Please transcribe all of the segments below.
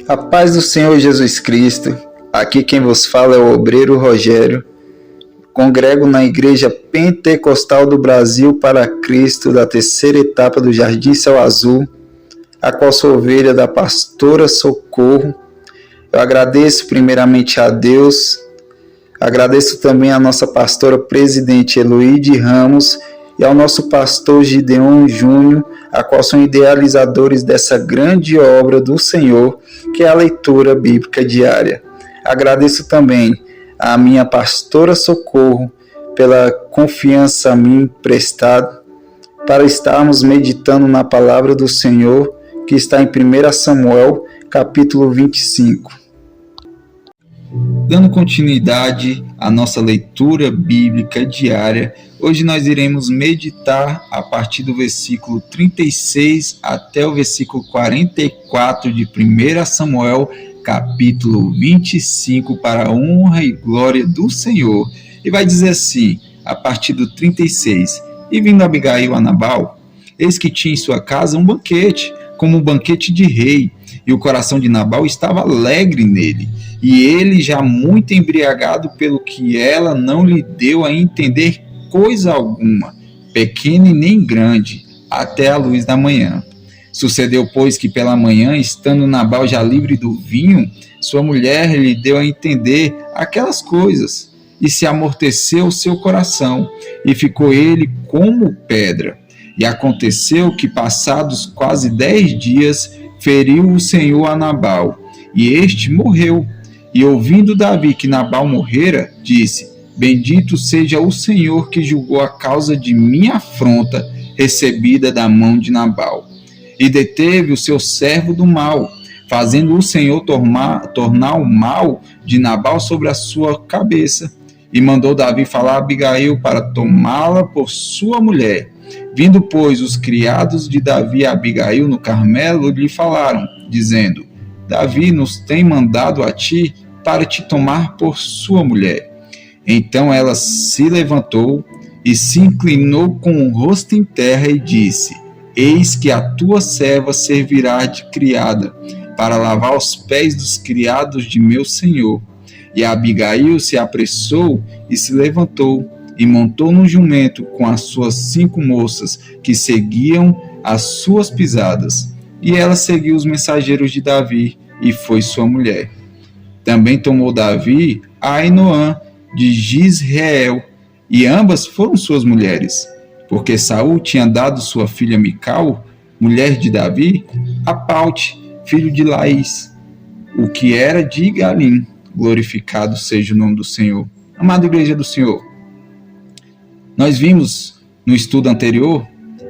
A paz do Senhor Jesus Cristo. Aqui quem vos fala é o obreiro Rogério. Congrego na Igreja Pentecostal do Brasil para Cristo da terceira etapa do Jardim Céu Azul, a qual sou ovelha da pastora Socorro. Eu agradeço primeiramente a Deus, agradeço também a nossa pastora presidente Eloide Ramos e ao nosso pastor Gideon Júnior, a qual são idealizadores dessa grande obra do Senhor, que é a leitura bíblica diária. Agradeço também a minha pastora Socorro pela confiança a mim prestada para estarmos meditando na palavra do Senhor, que está em 1 Samuel, capítulo 25. Dando continuidade à nossa leitura bíblica diária, hoje nós iremos meditar a partir do versículo 36 até o versículo 44 de 1 Samuel, capítulo 25, para a honra e glória do Senhor. E vai dizer assim, a partir do 36, E vindo Abigail a Nabal, eis que tinha em sua casa um banquete, como um banquete de rei, e o coração de Nabal estava alegre nele, e ele já muito embriagado, pelo que ela não lhe deu a entender coisa alguma, pequena e nem grande, até a luz da manhã. Sucedeu, pois, que pela manhã, estando Nabal já livre do vinho, sua mulher lhe deu a entender aquelas coisas, e se amorteceu o seu coração, e ficou ele como pedra. E aconteceu que, passados quase 10 dias, feriu o Senhor a Nabal, e este morreu. E ouvindo Davi que Nabal morrera, disse, Bendito seja o Senhor que julgou a causa de minha afronta, recebida da mão de Nabal. E deteve o seu servo do mal, fazendo o Senhor tornar o mal de Nabal sobre a sua cabeça. E mandou Davi falar a Abigail para tomá-la por sua mulher. Vindo, pois, os criados de Davi a Abigail no Carmelo, lhe falaram, dizendo, Davi nos tem mandado a ti para te tomar por sua mulher. Então ela se levantou e se inclinou com o rosto em terra e disse, Eis que a tua serva servirá de criada, para lavar os pés dos criados de meu senhor. E Abigail se apressou e se levantou, e montou no jumento com as suas 5 moças, que seguiam as suas pisadas. E ela seguiu os mensageiros de Davi, e foi sua mulher. Também tomou Davi a Ainoã de Jizreel, e ambas foram suas mulheres, porque Saul tinha dado sua filha Mical, mulher de Davi, a Paute, filho de Laís, o que era de Galim. Glorificado seja o nome do Senhor. Amada Igreja do Senhor, nós vimos no estudo anterior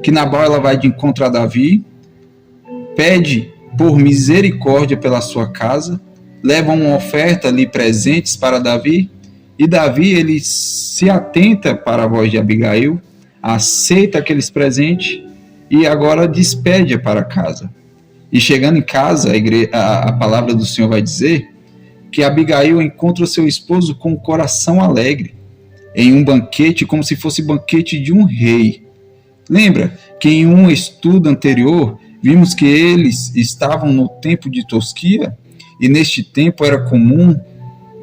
que Nabal ela vai de encontro a Davi, pede por misericórdia pela sua casa, leva uma oferta ali, presentes para Davi, e Davi ele se atenta para a voz de Abigail, aceita aqueles presentes e agora despede-a para casa. E chegando em casa, a palavra do Senhor vai dizer que Abigail encontra o seu esposo com o coração alegre, em um banquete como se fosse banquete de um rei. Lembra que em um estudo anterior vimos que eles estavam no tempo de Tosquia, e neste tempo era comum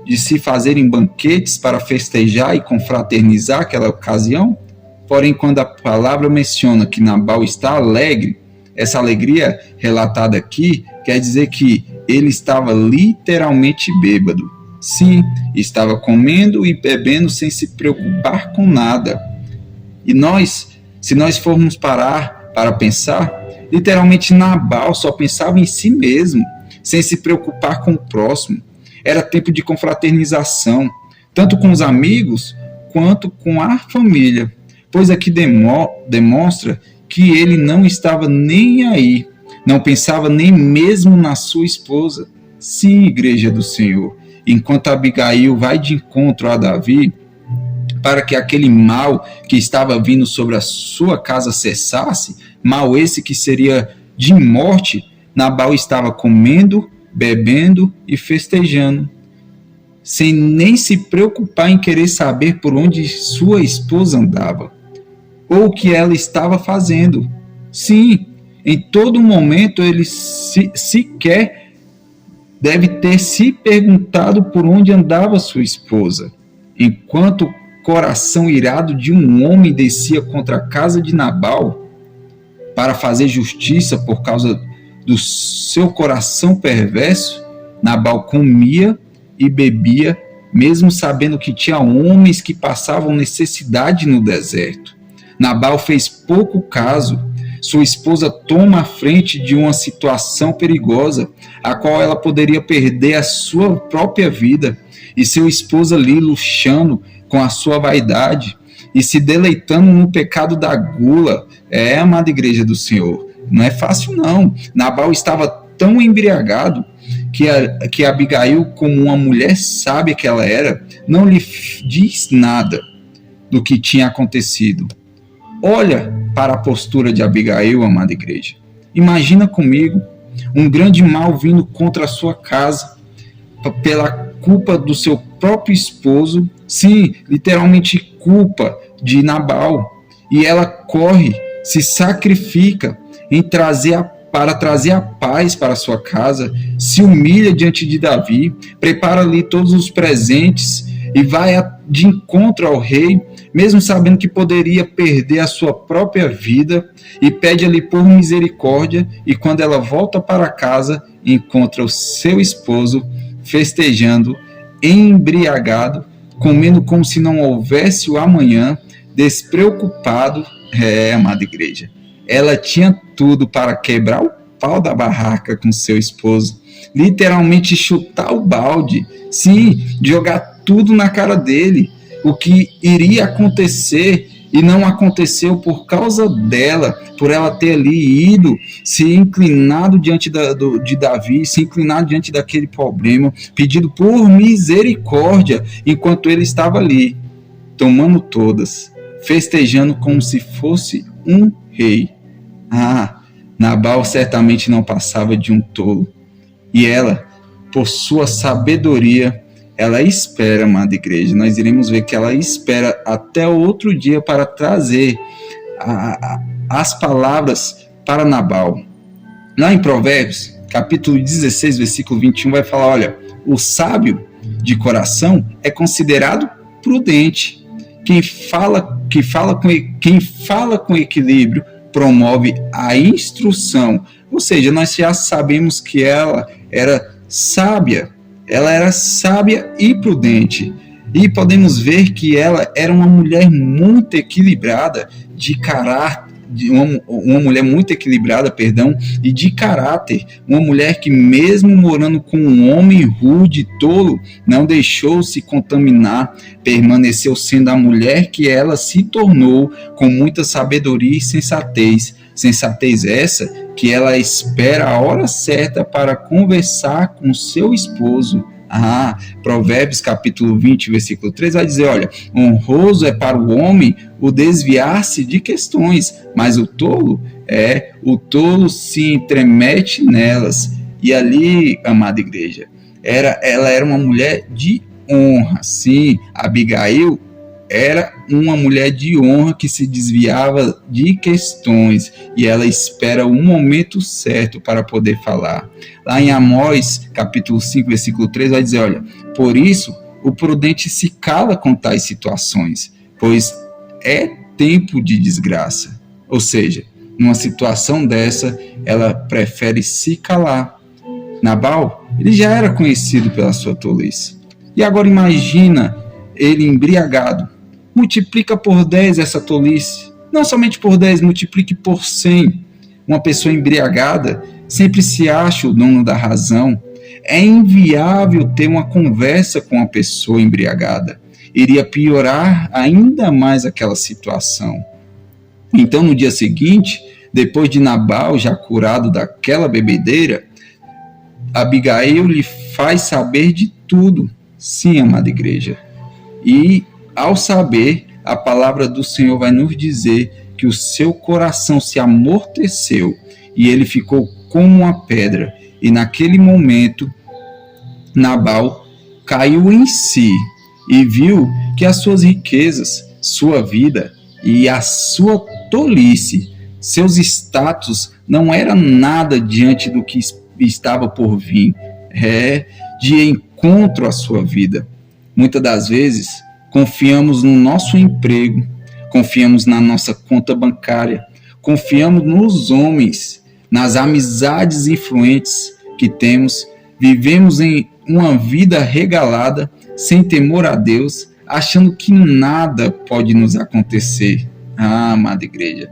de se fazerem banquetes para festejar e confraternizar aquela ocasião. Porém, quando a palavra menciona que Nabal está alegre, essa alegria relatada aqui quer dizer que ele estava literalmente bêbado. Sim, estava comendo e bebendo sem se preocupar com nada. E se nós formos parar para pensar, literalmente Nabal só pensava em si mesmo, sem se preocupar com o próximo. Era tempo de confraternização, tanto com os amigos quanto com a família, pois aqui demonstra que ele não estava nem aí, não pensava nem mesmo na sua esposa. Sim, Igreja do Senhor, enquanto Abigail vai de encontro a Davi, para que aquele mal que estava vindo sobre a sua casa cessasse, mal esse que seria de morte, Nabal estava comendo, bebendo e festejando, sem nem se preocupar em querer saber por onde sua esposa andava, ou o que ela estava fazendo. Sim, em todo momento ele sequer deve ter se perguntado por onde andava sua esposa, enquanto o coração irado de um homem descia contra a casa de Nabal para fazer justiça por causa do seu coração perverso. Nabal comia e bebia, mesmo sabendo que tinha homens que passavam necessidade no deserto. Nabal fez pouco caso. Sua esposa toma a frente de uma situação perigosa, a qual ela poderia perder a sua própria vida, e seu esposo ali luxando com a sua vaidade e se deleitando no pecado da gula. Amada igreja do Senhor, não é fácil não. Nabal estava tão embriagado que Abigail, como uma mulher sábia que ela era, não lhe diz nada do que tinha acontecido. Olha para a postura de Abigail, amada igreja. Imagina comigo um grande mal vindo contra a sua casa pela culpa do seu próprio esposo, sim, literalmente culpa de Nabal, e ela corre, se sacrifica para trazer a paz para a sua casa, se humilha diante de Davi, prepara ali todos os presentes e vai de encontro ao rei, mesmo sabendo que poderia perder a sua própria vida, e pede ali por misericórdia. E quando ela volta para casa, encontra o seu esposo festejando, embriagado, comendo como se não houvesse o amanhã, despreocupado. Amada igreja, ela tinha tudo para quebrar o pau da barraca com seu esposo, literalmente chutar o balde, sim, jogar tudo na cara dele, o que iria acontecer e não aconteceu por causa dela, por ela ter ali ido, se inclinado diante de Davi, se inclinado diante daquele problema, pedido por misericórdia, enquanto ele estava ali, tomando todas, festejando como se fosse um rei. Nabal certamente não passava de um tolo, e ela, por sua sabedoria, ela espera, amada igreja. Nós iremos ver que ela espera até o outro dia para trazer as palavras para Nabal. Lá em Provérbios, capítulo 16, versículo 21, vai falar, olha, o sábio de coração é considerado prudente. Quem fala com equilíbrio promove a instrução. Ou seja, nós já sabemos que ela era sábia. Ela era sábia e prudente. E podemos ver que ela era uma mulher muito equilibrada de caráter, uma mulher muito equilibrada, e de caráter. Uma mulher que, mesmo morando com um homem rude e tolo, não deixou se contaminar, permaneceu sendo a mulher que ela se tornou, com muita sabedoria e sensatez. Sensatez essa que ela espera a hora certa para conversar com seu esposo. Provérbios capítulo 20, versículo 3 vai dizer, olha, honroso é para o homem o desviar-se de questões, mas o tolo se entremete nelas. E ali, amada igreja, ela era uma mulher de honra. Sim, Abigail era uma mulher de honra que se desviava de questões, e ela espera o momento certo para poder falar. Lá em Amós, capítulo 5, versículo 3, vai dizer, olha, por isso o prudente se cala com tais situações, pois é tempo de desgraça. Ou seja, numa situação dessa, ela prefere se calar. Nabal, ele já era conhecido pela sua tolice. E agora imagina ele embriagado. Multiplica por 10 essa tolice. Não somente por 10, multiplique por 100. Uma pessoa embriagada sempre se acha o dono da razão. É inviável ter uma conversa com uma pessoa embriagada. Iria piorar ainda mais aquela situação. Então, no dia seguinte, depois de Nabal já curado daquela bebedeira, Abigail lhe faz saber de tudo. Sim, amada igreja. E ao saber, a palavra do Senhor vai nos dizer que o seu coração se amorteceu e ele ficou como uma pedra. E naquele momento, Nabal caiu em si e viu que as suas riquezas, sua vida e a sua tolice, seus status, não era nada diante do que estava por vir. de encontro à sua vida. Muitas das vezes, confiamos no nosso emprego, confiamos na nossa conta bancária, confiamos nos homens, nas amizades influentes que temos, vivemos em uma vida regalada, sem temor a Deus, achando que nada pode nos acontecer. Amada igreja,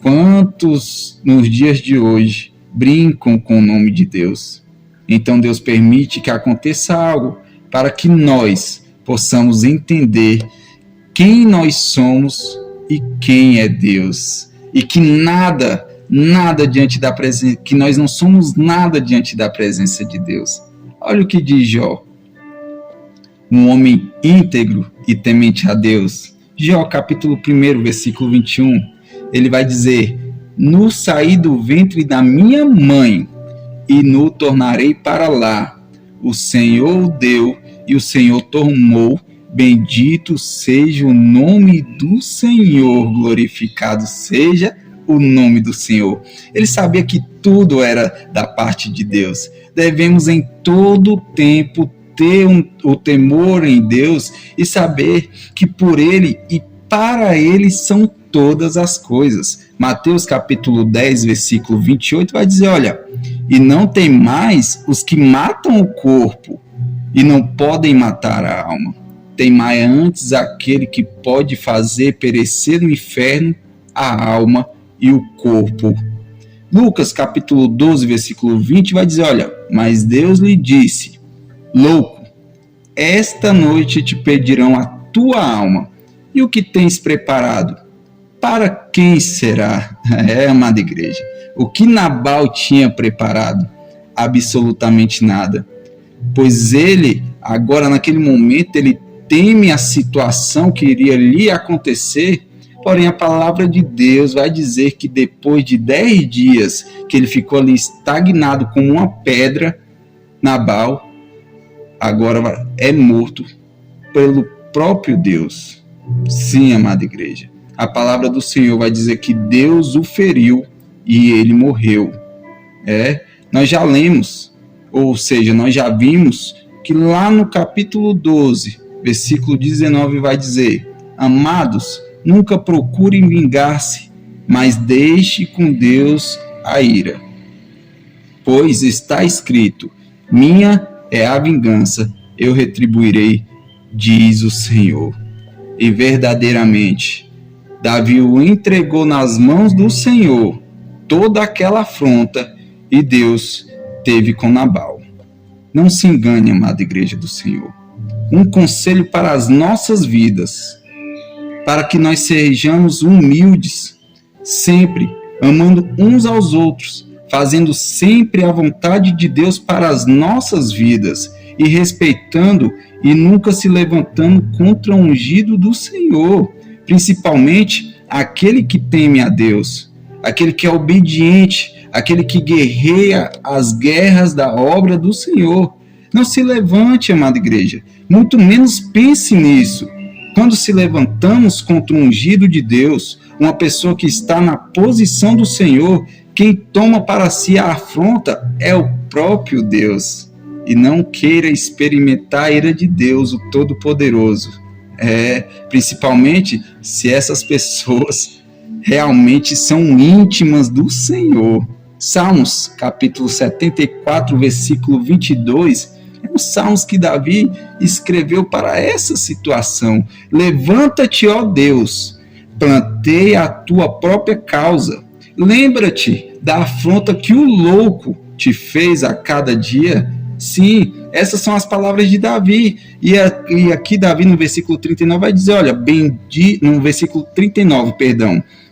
quantos nos dias de hoje brincam com o nome de Deus? Então Deus permite que aconteça algo para que nós possamos entender quem nós somos e quem é Deus. E que nada diante da presença, que nós não somos nada diante da presença de Deus. Olha o que diz Jó, um homem íntegro e temente a Deus. Jó, capítulo 1, versículo 21, ele vai dizer: no saí do ventre da minha mãe, e no tornarei para lá. O Senhor o deu, e o Senhor tomou. Bendito seja o nome do Senhor, glorificado seja o nome do Senhor. Ele sabia que tudo era da parte de Deus. Devemos em todo tempo ter o temor em Deus e saber que por Ele e para Ele são todas as coisas. Mateus capítulo 10, versículo 28 vai dizer, olha, e não tem mais os que matam o corpo e não podem matar a alma. Tem mais antes aquele que pode fazer perecer no inferno a alma e o corpo. Lucas capítulo 12, versículo 20 vai dizer, olha, mas Deus lhe disse, louco, esta noite te pedirão a tua alma, e o que tens preparado? Para quem será? Amada igreja, o que Nabal tinha preparado? Absolutamente nada. Pois ele, agora naquele momento, ele teme a situação que iria lhe acontecer, porém a palavra de Deus vai dizer que depois de 10 dias que ele ficou ali estagnado como uma pedra, Nabal agora é morto pelo próprio Deus. Sim, amada igreja, a palavra do Senhor vai dizer que Deus o feriu e ele morreu. Nós já lemos, ou seja, nós já vimos que lá no capítulo 12, versículo 19 vai dizer, amados, nunca procurem vingar-se, mas deixe com Deus a ira. Pois está escrito, minha é a vingança, eu retribuirei, diz o Senhor. E verdadeiramente, Davi o entregou nas mãos do Senhor, toda aquela afronta, e Deus teve com Nabal. Não se engane, amada igreja do Senhor. Um conselho para as nossas vidas, para que nós sejamos humildes, sempre amando uns aos outros, fazendo sempre a vontade de Deus para as nossas vidas e respeitando e nunca se levantando contra o ungido do Senhor, principalmente aquele que teme a Deus, aquele que é obediente, aquele que guerreia as guerras da obra do Senhor. Não se levante, amada igreja, muito menos pense nisso. Quando se levantamos contra o ungido de Deus, uma pessoa que está na posição do Senhor, quem toma para si a afronta é o próprio Deus. E não queira experimentar a ira de Deus, o Todo-Poderoso. Principalmente se essas pessoas realmente são íntimas do Senhor. Salmos, capítulo 74, versículo 22, é um Salmos que Davi escreveu para essa situação. Levanta-te, ó Deus, planteia a tua própria causa. Lembra-te da afronta que o louco te fez a cada dia. Sim, essas são as palavras de Davi. E aqui Davi no versículo 39 vai dizer, olha, no versículo 39,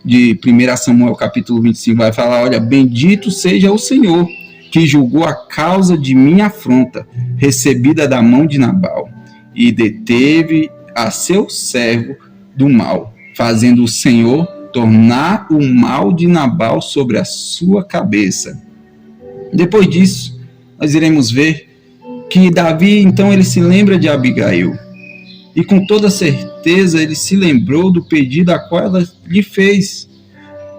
de 1 Samuel capítulo 25, vai falar, olha, bendito seja o Senhor, que julgou a causa de minha afronta, recebida da mão de Nabal, e deteve a seu servo do mal, fazendo o Senhor tornar o mal de Nabal sobre a sua cabeça. Depois disso, nós iremos ver que Davi, então, ele se lembra de Abigail, e com toda certeza ele se lembrou do pedido a qual ela lhe fez.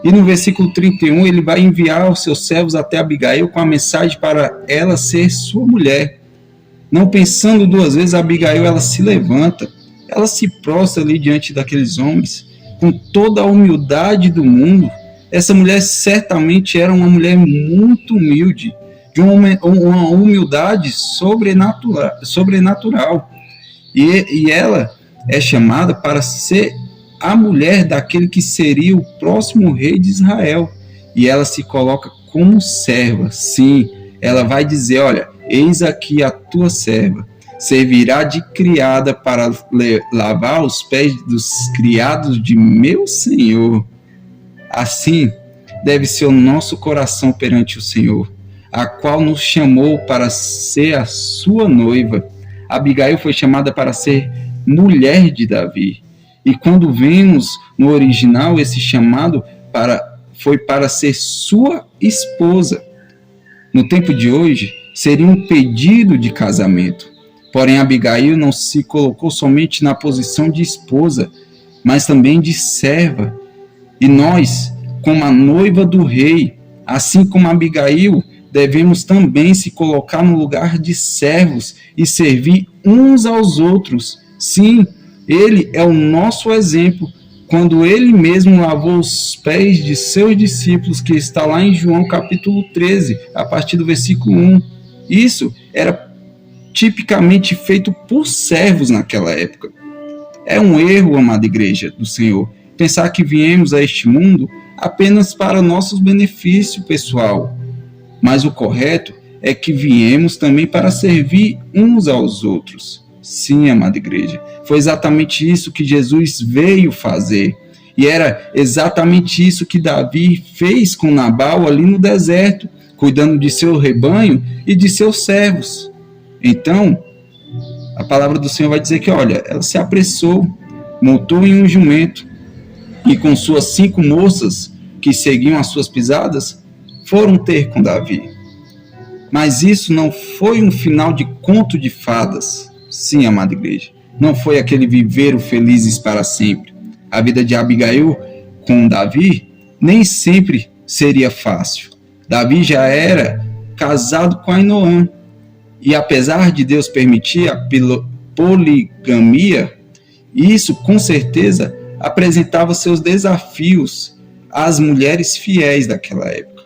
E no versículo 31, ele vai enviar os seus servos até Abigail com a mensagem para ela ser sua mulher. Não pensando duas vezes, Abigail ela se levanta, ela se prostra ali diante daqueles homens, com toda a humildade do mundo. Essa mulher certamente era uma mulher muito humilde, de uma humildade sobrenatural. E ela é chamada para ser a mulher daquele que seria o próximo rei de Israel. E ela se coloca como serva. Sim, ela vai dizer, olha, eis aqui a tua serva, servirá de criada para lavar os pés dos criados de meu Senhor. Assim deve ser o nosso coração perante o Senhor, a qual nos chamou para ser a sua noiva. Abigail foi chamada para ser mulher de Davi. E quando vemos no original esse chamado foi para ser sua esposa. No tempo de hoje, seria um pedido de casamento. Porém, Abigail não se colocou somente na posição de esposa, mas também de serva. E nós, como a noiva do rei, assim como Abigail, devemos também se colocar no lugar de servos e servir uns aos outros. Sim, ele é o nosso exemplo, quando ele mesmo lavou os pés de seus discípulos, que está lá em João capítulo 13, a partir do versículo 1. Isso era tipicamente feito por servos naquela época. É um erro, amada igreja do Senhor, pensar que viemos a este mundo apenas para nosso benefício pessoal. Mas o correto é que viemos também para servir uns aos outros. Sim, amada igreja, foi exatamente isso que Jesus veio fazer. E era exatamente isso que Davi fez com Nabal ali no deserto, cuidando de seu rebanho e de seus servos. Então, a palavra do Senhor vai dizer que, olha, ela se apressou, montou em um jumento e com suas 5 moças que seguiam as suas pisadas, foram ter com Davi. Mas isso não foi um final de conto de fadas. Sim, amada igreja, não foi aquele viveram felizes para sempre. A vida de Abigail com Davi nem sempre seria fácil. Davi já era casado com Ainoã, e apesar de Deus permitir a poligamia, isso com certeza apresentava seus desafios às mulheres fiéis daquela época.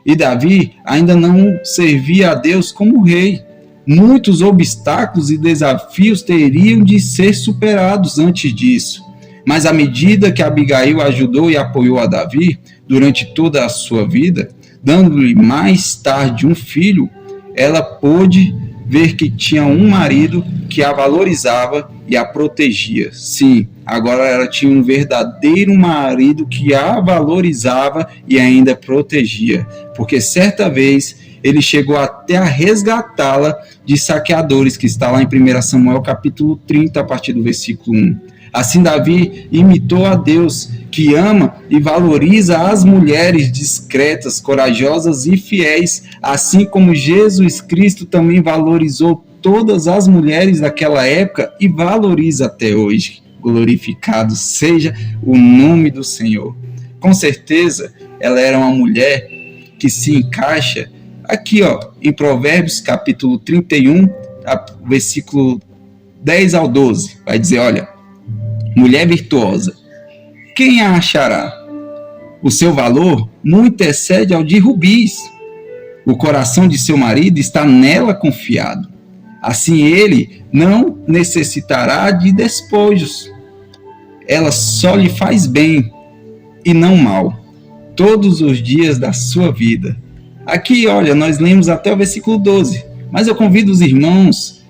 E Davi ainda não servia a Deus como rei. Muitos obstáculos e desafios teriam de ser superados antes disso. Mas à medida que Abigail ajudou e apoiou a Davi durante toda a sua vida, dando-lhe mais tarde um filho, ela pôde ver que tinha um marido que a valorizava e a protegia. Sim, agora ela tinha um verdadeiro marido que a valorizava e ainda protegia, porque certa vez ele chegou até a resgatá-la de saqueadores, que está lá em 1 Samuel capítulo 30, a partir do versículo 1. Assim Davi imitou a Deus, que ama e valoriza as mulheres discretas, corajosas e fiéis, assim como Jesus Cristo também valorizou todas as mulheres daquela época e valoriza até hoje. Glorificado seja o nome do Senhor. Com certeza, ela era uma mulher que se encaixa aqui, em Provérbios capítulo 31, versículo 10 ao 12. Vai dizer, olha, mulher virtuosa, quem a achará? O seu valor muito excede ao de rubis. O coração de seu marido está nela confiado. Assim ele não necessitará de despojos. Ela só lhe faz bem e não mal, todos os dias da sua vida. Aqui, olha, nós lemos até o versículo 12, mas eu convido os irmãos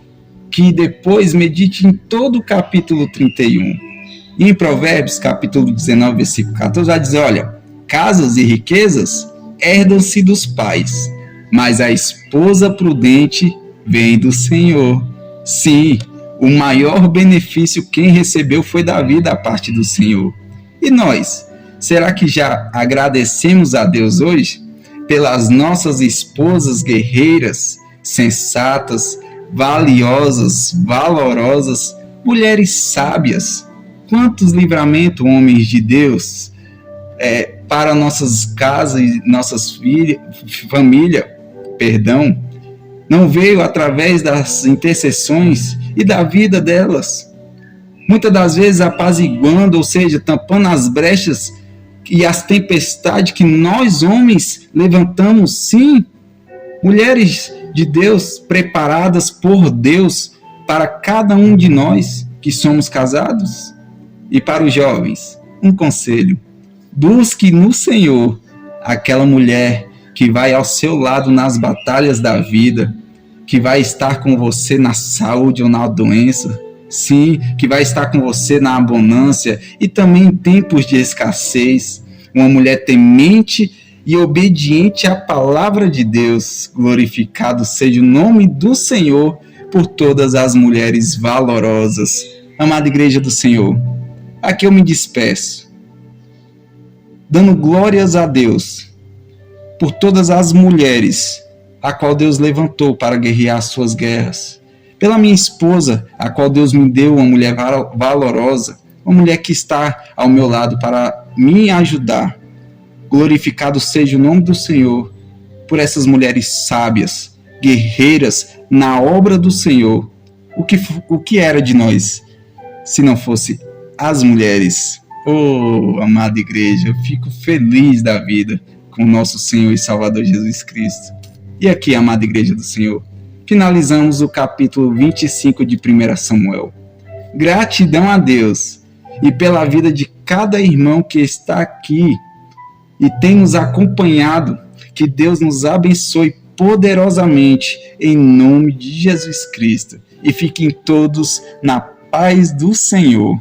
que depois medite em todo o capítulo 31. E em Provérbios, capítulo 19, versículo 14, vai dizer, olha, casas e riquezas herdam-se dos pais, mas a esposa prudente vem do Senhor. Sim, o maior benefício quem recebeu foi Davi da parte do Senhor. E nós, será que já agradecemos a Deus hoje pelas nossas esposas guerreiras, sensatas, valiosas, valorosas, mulheres sábias? Quantos livramentos, homens de Deus, para nossas casas e nossas família, não veio através das intercessões e da vida delas. Muitas das vezes apaziguando, ou seja, tampando as brechas e as tempestades que nós homens levantamos, sim. Mulheres de Deus preparadas por Deus para cada um de nós que somos casados. E para os jovens, um conselho: busque no Senhor aquela mulher que vai ao seu lado nas batalhas da vida, que vai estar com você na saúde ou na doença, sim, que vai estar com você na abundância e também em tempos de escassez. Uma mulher temente e obediente à palavra de Deus. Glorificado seja o nome do Senhor por todas as mulheres valorosas. Amada Igreja do Senhor, aqui eu me despeço, dando glórias a Deus por todas as mulheres a qual Deus levantou para guerrear suas guerras. Pela minha esposa, a qual Deus me deu, uma mulher valorosa, uma mulher que está ao meu lado para me ajudar. Glorificado seja o nome do Senhor por essas mulheres sábias, guerreiras na obra do Senhor. O que era de nós se não fosse as mulheres? Oh, amada igreja, eu fico feliz da vida com o nosso Senhor e Salvador Jesus Cristo. E aqui, amada igreja do Senhor, finalizamos o capítulo 25 de 1 Samuel. Gratidão a Deus e pela vida de cada irmão que está aqui e tem nos acompanhado. Que Deus nos abençoe poderosamente em nome de Jesus Cristo. E fiquem todos na paz do Senhor.